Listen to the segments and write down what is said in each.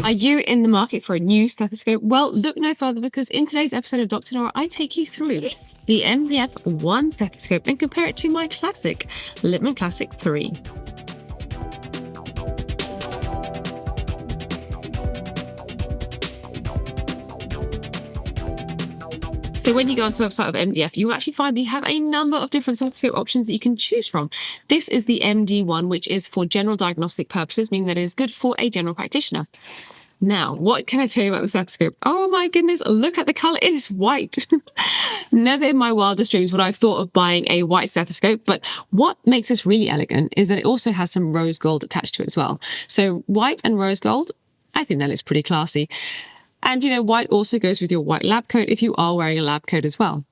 Are you in the market for a new stethoscope? Well, look no further, because in today's episode of Dr. Nora, I take you through the MDF One Stethoscope and compare it to my classic Littmann Classic 3. So when you go onto the website of MDF, you will actually find that you have a number of different stethoscope options that you can choose from. This is the MD1, which is for general diagnostic purposes, meaning that it is good for a general practitioner. Now, what can I tell you about the stethoscope? Oh my goodness, look at the color. It is white. Never in my wildest dreams would I have thought of buying a white stethoscope, but what makes this really elegant is that it also has some rose gold attached to it as well. So white and rose gold, I think that looks pretty classy. And you know, white also goes with your white lab coat if you are wearing a lab coat as well.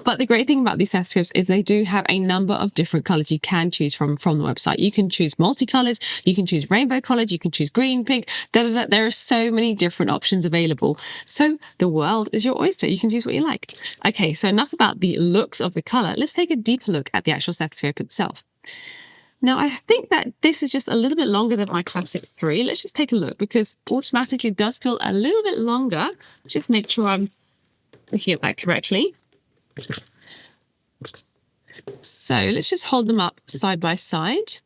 But the great thing about these stethoscopes is they do have a number of different colors you can choose from the website. You can choose multicolored, you can choose rainbow colored, you can choose green, pink, There are so many different options available. So the world is your oyster. You can choose what you like. Okay, so enough about the looks of the color. Let's take a deeper look at the actual stethoscope itself. Now, I think that this is just a little bit longer than my Classic 3. Let's just take a look, because automatically it does feel a little bit longer. Just make sure I'm looking at that correctly. So let's just hold them up side by side.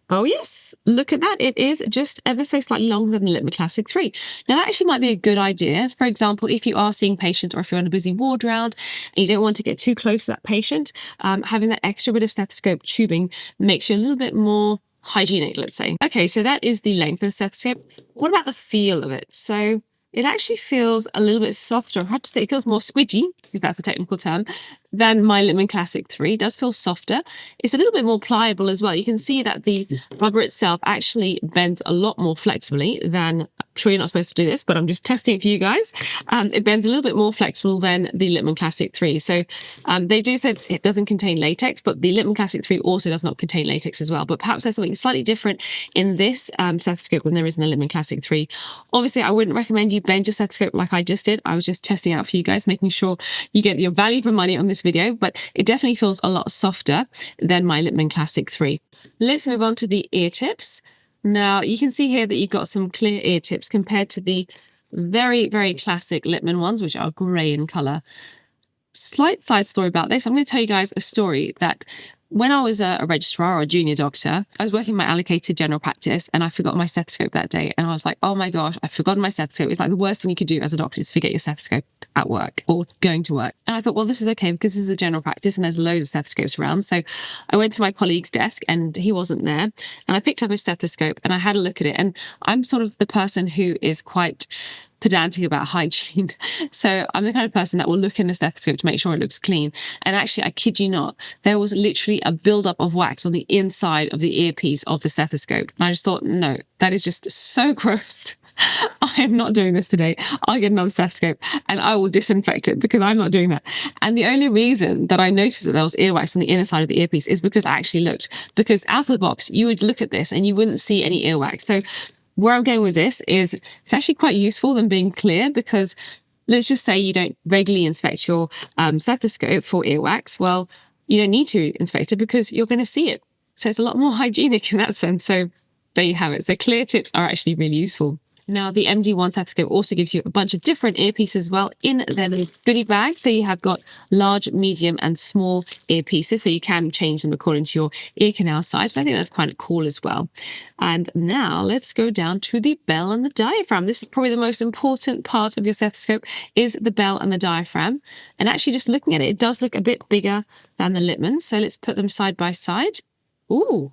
Oh yes, look at that. It is just ever so slightly longer than the Littmann Classic 3. Now that actually might be a good idea. For example, if you are seeing patients or if you're on a busy ward round and you don't want to get too close to that patient, having that extra bit of stethoscope tubing makes you a little bit more hygienic, let's say. Okay, so that is the length of the stethoscope. What about the feel of it? So it actually feels a little bit softer. I have to say it feels more squidgy, if that's a technical term, than my Littmann Classic 3. It does feel softer. It's a little bit more pliable as well. You can see that the rubber itself actually bends a lot more flexibly than, I'm sure you're not supposed to do this, but I'm just testing it for you guys. It bends a little bit more flexible than the Littmann Classic 3. So they do say it doesn't contain latex, but the Littmann Classic 3 also does not contain latex as well. But perhaps there's something slightly different in this stethoscope than there is in the Littmann Classic 3. Obviously, I wouldn't recommend you bend your stethoscope like I just did. I was just testing out for you guys, making sure you get your value for money on this video, but it definitely feels a lot softer than my Littmann Classic 3. Let's move on to the ear tips. Now, you can see here that you've got some clear ear tips compared to the very, very classic Littmann ones, which are grey in colour. Slight side story about this. I'm going to tell you guys a story that when I was a registrar or a junior doctor, I was working my allocated general practice and I forgot my stethoscope that day. And I was like, oh my gosh, I've forgotten my stethoscope. It's like the worst thing you could do as a doctor is forget your stethoscope at work or going to work. And I thought, well, this is okay because this is a general practice and there's loads of stethoscopes around. So I went to my colleague's desk and he wasn't there. And I picked up his stethoscope and I had a look at it. And I'm sort of the person who is quite pedantic about hygiene. So I'm the kind of person that will look in the stethoscope to make sure it looks clean. And actually, I kid you not, there was literally a buildup of wax on the inside of the earpiece of the stethoscope. And I just thought, no, that is just so gross. I am not doing this today. I'll get another stethoscope and I will disinfect it because I'm not doing that. And the only reason that I noticed that there was earwax on the inner side of the earpiece is because I actually looked. Because out of the box, you would look at this and you wouldn't see any earwax. So where I'm going with this is it's actually quite useful than being clear, because let's just say you don't regularly inspect your stethoscope for earwax. Well, you don't need to inspect it because you're going to see it. So it's a lot more hygienic in that sense. So there you have it. So clear tips are actually really useful. Now, the MD1 stethoscope also gives you a bunch of different earpieces as well in their little goodie bag. So you have got large, medium and small earpieces. So you can change them according to your ear canal size. But I think that's quite cool as well. And now let's go down to the bell and the diaphragm. This is probably the most important part of your stethoscope, is the bell and the diaphragm. And actually just looking at it, it does look a bit bigger than the Littmann. So let's put them side by side. Ooh.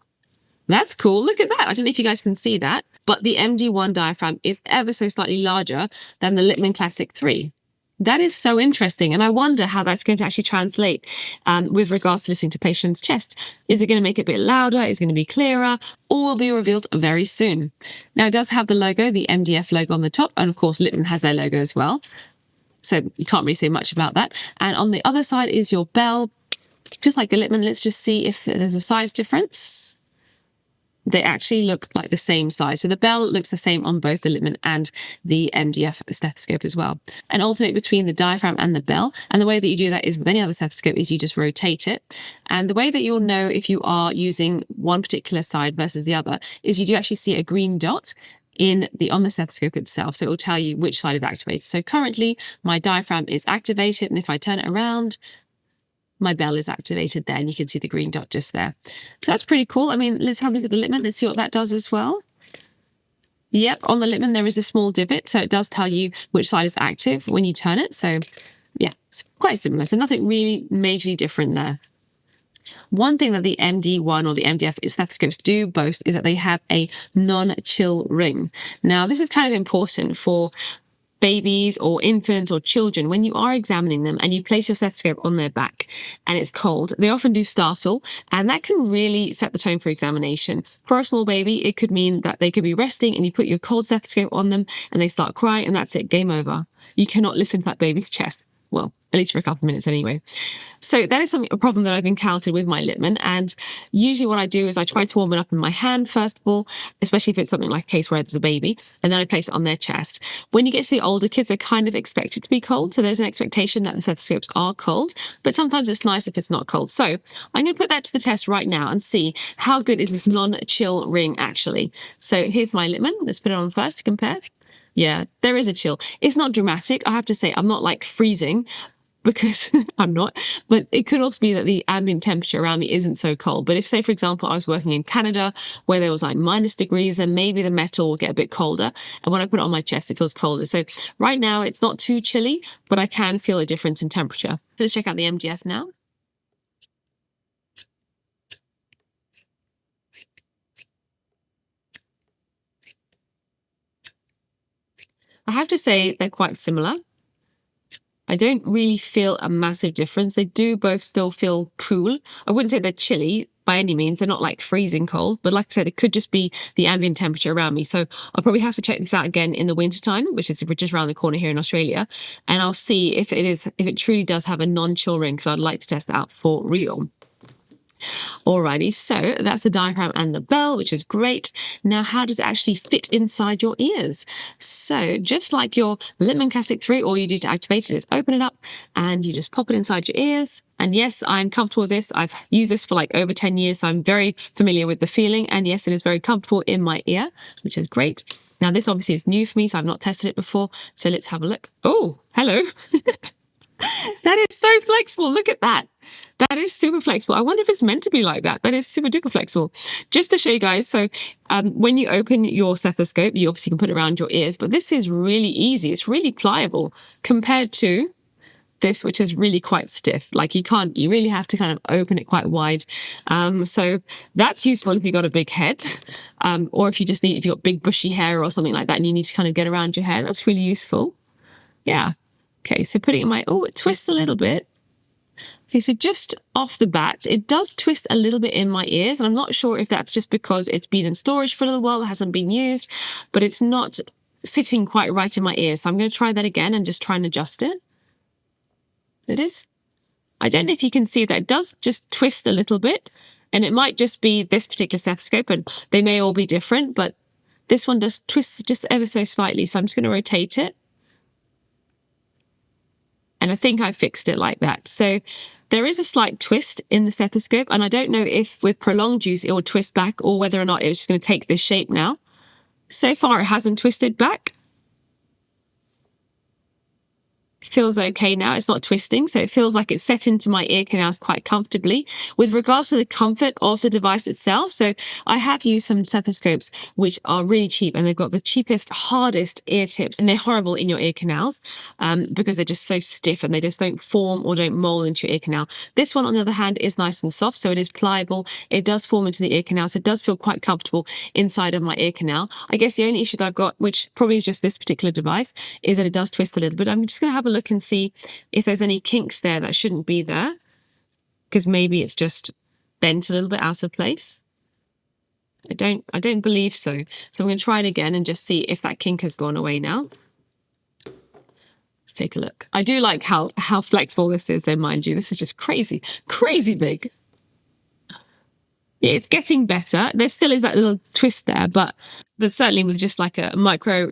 That's cool. Look at that. I don't know if you guys can see that, but the MD1 diaphragm is ever so slightly larger than the Littmann Classic 3. That is so interesting. And I wonder how that's going to actually translate with regards to listening to patients' chest. Is it going to make it a bit louder? Is it going to be clearer? All will be revealed very soon. Now, it does have the logo, the MDF logo on the top. And of course, Littmann has their logo as well. So you can't really say much about that. And on the other side is your bell. Just like the Littmann, let's just see if there's a size difference. They actually look like the same size. So the bell looks the same on both the Littmann and the MDF stethoscope as well. And alternate between the diaphragm and the bell. And the way that you do that is with any other stethoscope is you just rotate it. And the way that you'll know if you are using one particular side versus the other is you do actually see a green dot on the stethoscope itself. So it will tell you which side is activated. So currently my diaphragm is activated, and if I turn it around, my bell is activated there, and you can see the green dot just there. So that's pretty cool. I mean, let's have a look at the Littmann. Let's see what that does as well. Yep, on the Littmann there is a small divot, so it does tell you which side is active when you turn it. So yeah, it's quite similar. So nothing really majorly different there. One thing that the MD1 or the MDF stethoscopes do boast is that they have a non-chill ring. Now, this is kind of important for babies or infants or children. When you are examining them and you place your stethoscope on their back and it's cold, they often do startle, and that can really set the tone for examination. For a small baby, it could mean that they could be resting and you put your cold stethoscope on them and they start crying, and that's it, game over. You cannot listen to that baby's chest. Well, at least for a couple of minutes anyway. So that is a problem that I've encountered with my Littmann. And usually what I do is I try to warm it up in my hand, first of all, especially if it's something like a case where there's a baby, and then I place it on their chest. When you get to the older kids, they kind of expect it to be cold. So there's an expectation that the stethoscopes are cold, but sometimes it's nice if it's not cold. So I'm going to put that to the test right now and see how good is this non-chill ring actually. So here's my Littmann. Let's put it on first to compare. Yeah, there is a chill. It's not dramatic. I have to say, I'm not like freezing, because I'm not, but it could also be that the ambient temperature around me isn't so cold. But if, say, for example, I was working in Canada where there was like -degrees, then maybe the metal will get a bit colder. And when I put it on my chest, it feels colder. So right now it's not too chilly, but I can feel a difference in temperature. Let's check out the MDF now. I have to say they're quite similar. I don't really feel a massive difference. They do both still feel cool. I wouldn't say they're chilly by any means. They're not like freezing cold, but like I said, it could just be the ambient temperature around me. So I'll probably have to check this out again in the winter time, which is just around the corner here in Australia. And I'll see if it truly does have a non-chill ring, because I'd like to test that out for real. Alrighty, so that's the diaphragm and the bell, which is great. Now, how does it actually fit inside your ears? So just like your Littmann Classic 3, all you do to activate it is open it up and you just pop it inside your ears. And yes, I'm comfortable with this. I've used this for like over 10 years, so I'm very familiar with the feeling. And yes, it is very comfortable in my ear, which is great. Now, this obviously is new for me, so I've not tested it before. So let's have a look. Oh, hello. That is so flexible. Look at that. That is super flexible. I wonder if it's meant to be like that. That is super duper flexible. Just to show you guys, so when you open your stethoscope, you obviously can put it around your ears, but this is really easy. It's really pliable compared to this, which is really quite stiff. Like you really have to kind of open it quite wide. So that's useful if you've got a big head, or if you've got big bushy hair or something like that and you need to kind of get around your hair. That's really useful. Yeah. Okay, so putting it in my, oh, it twists a little bit. Okay, so just off the bat, it does twist a little bit in my ears, and I'm not sure if that's just because it's been in storage for a little while, it hasn't been used, but it's not sitting quite right in my ear. So I'm going to try that again and just try and adjust it. It is, I don't know if you can see that it does just twist a little bit, and it might just be this particular stethoscope, and they may all be different, but this one does twist just ever so slightly. So I'm just going to rotate it. And I think I fixed it like that. So there is a slight twist in the stethoscope, and I don't know if with prolonged use it will twist back or whether or not it's just going to take this shape now. So far it hasn't twisted back. It feels okay now. It's not twisting, so it feels like it's set into my ear canals quite comfortably. With regards to the comfort of the device itself, so I have used some stethoscopes which are really cheap, and they've got the cheapest, hardest ear tips, and they're horrible in your ear canals because they're just so stiff and they just don't form or don't mold into your ear canal. This one, on the other hand, is nice and soft, so it is pliable. It does form into the ear canal, so it does feel quite comfortable inside of my ear canal. I guess the only issue that I've got, which probably is just this particular device, is that it does twist a little bit. I'm just going to have a look and see if there's any kinks there that shouldn't be there, because maybe it's just bent a little bit out of place. I don't believe so. So I'm going to try it again and just see if that kink has gone away now. Let's take a look. I do like how flexible this is, though, mind you. This is just crazy big. Yeah, it's getting better. There still is that little twist there, but certainly with just like a micro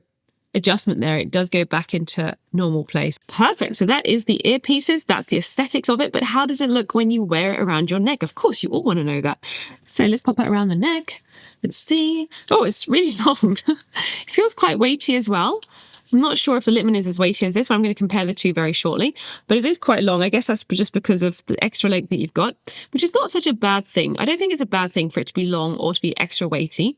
adjustment there, it does go back into normal place. Perfect. So that is the earpieces. That's the aesthetics of it. But how does it look when you wear it around your neck? Of course, you all want to know that. So let's pop it around the neck. Let's see. Oh, it's really long. It feels quite weighty as well. I'm not sure if the Littmann is as weighty as this, but I'm going to compare the two very shortly. But it is quite long. I guess that's just because of the extra length that you've got, which is not such a bad thing. I don't think it's a bad thing for it to be long or to be extra weighty.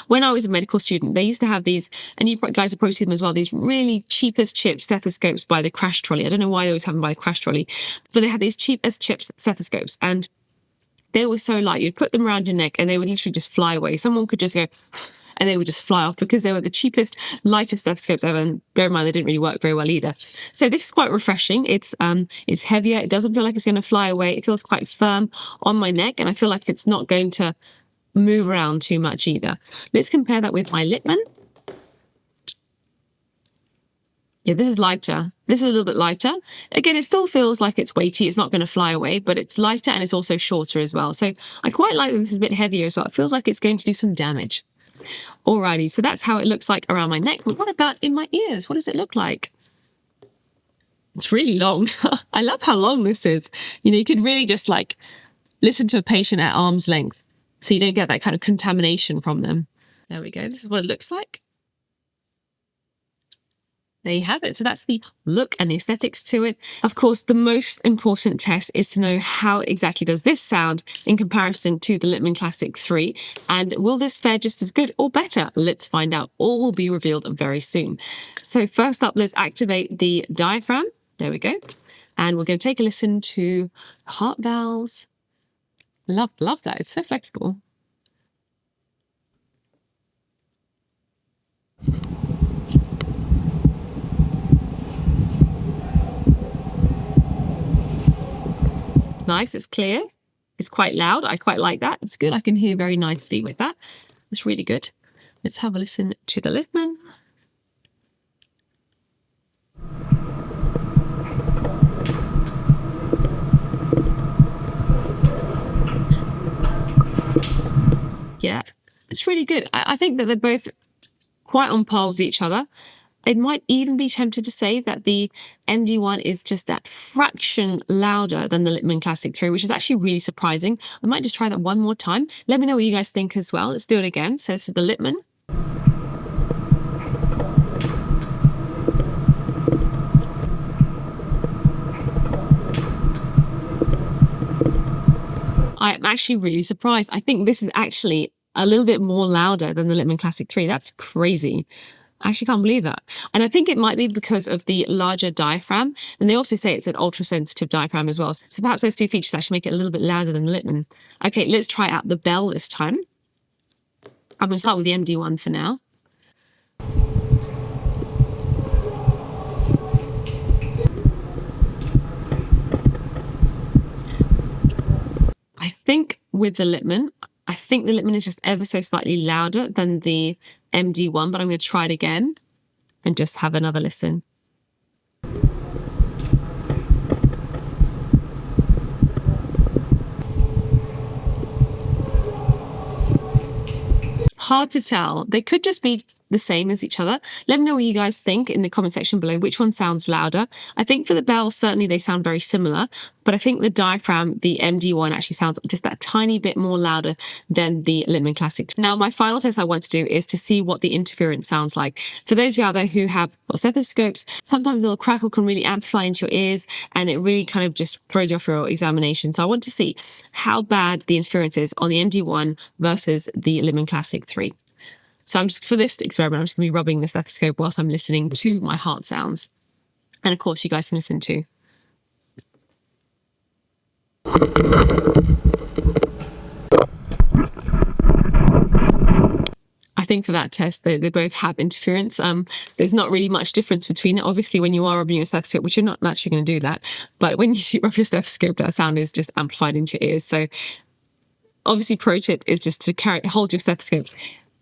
When I was a medical student, they used to have these, and you guys have probably seen them as well, these really cheap as chips stethoscopes by the crash trolley. I don't know why they always have them by the crash trolley, but they had these cheap as chips stethoscopes, and they were so light. You'd put them around your neck and they would literally just fly away. Someone could just go and they would just fly off because they were the cheapest, lightest stethoscopes ever. And bear in mind, they didn't really work very well either. So this is quite refreshing. It's heavier. It doesn't feel like it's going to fly away. It feels quite firm on my neck, and I feel like it's not going to move around too much either. Let's compare that with my Littmann. Yeah, this is lighter. This is a little bit lighter. Again, it still feels like it's weighty. It's not going to fly away, but it's lighter and it's also shorter as well. So I quite like that this is a bit heavier as well. It feels like it's going to do some damage. Alrighty, so that's how it looks like around my neck. But what about in my ears? What does it look like? It's really long. I love how long this is. You know, you could really just like listen to a patient at arm's length, so you don't get that kind of contamination from them. There we go. This is what it looks like. There you have it. So that's the look and the aesthetics to it. Of course, the most important test is to know how exactly does this sound in comparison to the Littmann Classic 3. And will this fare just as good or better? Let's find out. All will be revealed very soon. So first up, let's activate the diaphragm. There we go. And we're going to take a listen to heart valves. Love that. It's so flexible. It's nice. It's clear. It's quite loud. I quite like that. It's good. I can hear very nicely with that. It's really good. Let's have a listen to the Littmann. Yeah, it's really good. I think that they're both quite on par with each other. I might even be tempted to say that the MD1 is just that fraction louder than the Littmann Classic 3, which is actually really surprising. I might just try that one more time. Let me know what you guys think as well. Let's do it again. So this is the Littmann. I'm actually really surprised. I think this is actually a little bit more louder than the Littmann Classic 3. That's crazy. I actually can't believe that. And I think it might be because of the larger diaphragm. And they also say it's an ultra-sensitive diaphragm as well. So perhaps those two features actually make it a little bit louder than the Littmann. Okay, let's try out the bell this time. I'm going to start with the MD1 for now. I think with the Littmann, I think the Littmann is just ever so slightly louder than the MD1, but I'm going to try it again and just have another listen. Hard to tell. They could just be the same as each other. Let me know what you guys think in the comment section below. Which one sounds louder? I think for the bell, certainly they sound very similar, but I think the diaphragm, the MD1, actually sounds just that tiny bit more louder than the Littmann Classic. Now, my final test I want to do is to see what the interference sounds like. For those of you out there who have stethoscopes, sometimes a little crackle can really amplify into your ears, and it really kind of just throws you off your examination. So I want to see how bad the interference is on the MD1 versus the Littmann Classic 3. So I'm just, for this experiment, I'm just going to be rubbing the stethoscope whilst I'm listening to my heart sounds. And of course, you guys can listen too. I think for that test, they both have interference. There's not really much difference between it. Obviously, when you are rubbing your stethoscope, which you're not naturally going to do that, but when you rub your stethoscope, that sound is just amplified into your ears. So obviously, pro tip is just to hold your stethoscope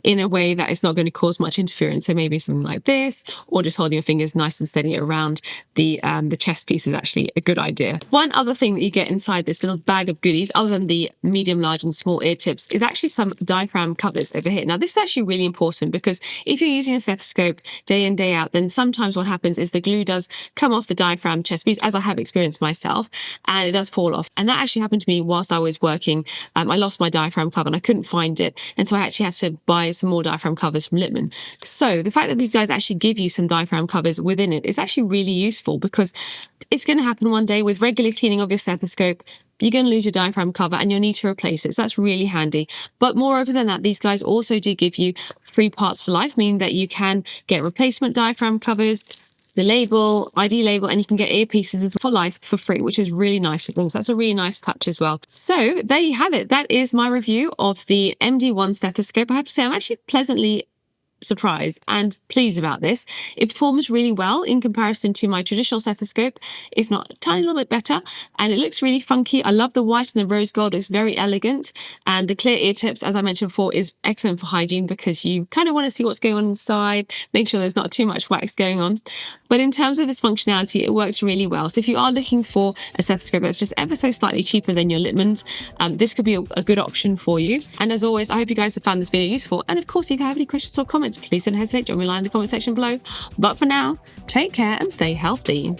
in a way that is not going to cause much interference. So maybe something like this, or just holding your fingers nice and steady around the chest piece is actually a good idea. One other thing that you get inside this little bag of goodies, other than the medium, large and small ear tips, is actually some diaphragm covers over here. Now this is actually really important, because if you're using a stethoscope day in, day out, then sometimes what happens is the glue does come off the diaphragm chest piece, as I have experienced myself, and it does fall off. And that actually happened to me whilst I was working. I lost my diaphragm cover and I couldn't find it, and so I actually had to buy some more diaphragm covers from Littmann. So the fact that these guys actually give you some diaphragm covers within it is actually really useful, because it's going to happen one day with regular cleaning of your stethoscope. You're going to lose your diaphragm cover and you'll need to replace it. So that's really handy. But moreover than that, these guys also do give you free parts for life, meaning that you can get replacement diaphragm covers, the label, ID label, and you can get earpieces for life for free, which is really nice of them. So that's a really nice touch as well. So there you have it. That is my review of the MD1 stethoscope. I have to say, I'm actually pleasantly surprised and pleased about this. It performs really well in comparison to my traditional stethoscope, if not a tiny little bit better, and it looks really funky. I love the white and the rose gold. It's very elegant, and the clear ear tips, as I mentioned before, is excellent for hygiene, because you kind of want to see what's going on inside, make sure there's not too much wax going on. But in terms of its functionality, it works really well. So if you are looking for a stethoscope that's just ever so slightly cheaper than your Littmann's, this could be a good option for you. And as always, I hope you guys have found this video useful. And of course, if you have any questions or comments, please don't hesitate to drop me a line in the comment section below. But for now, take care and stay healthy.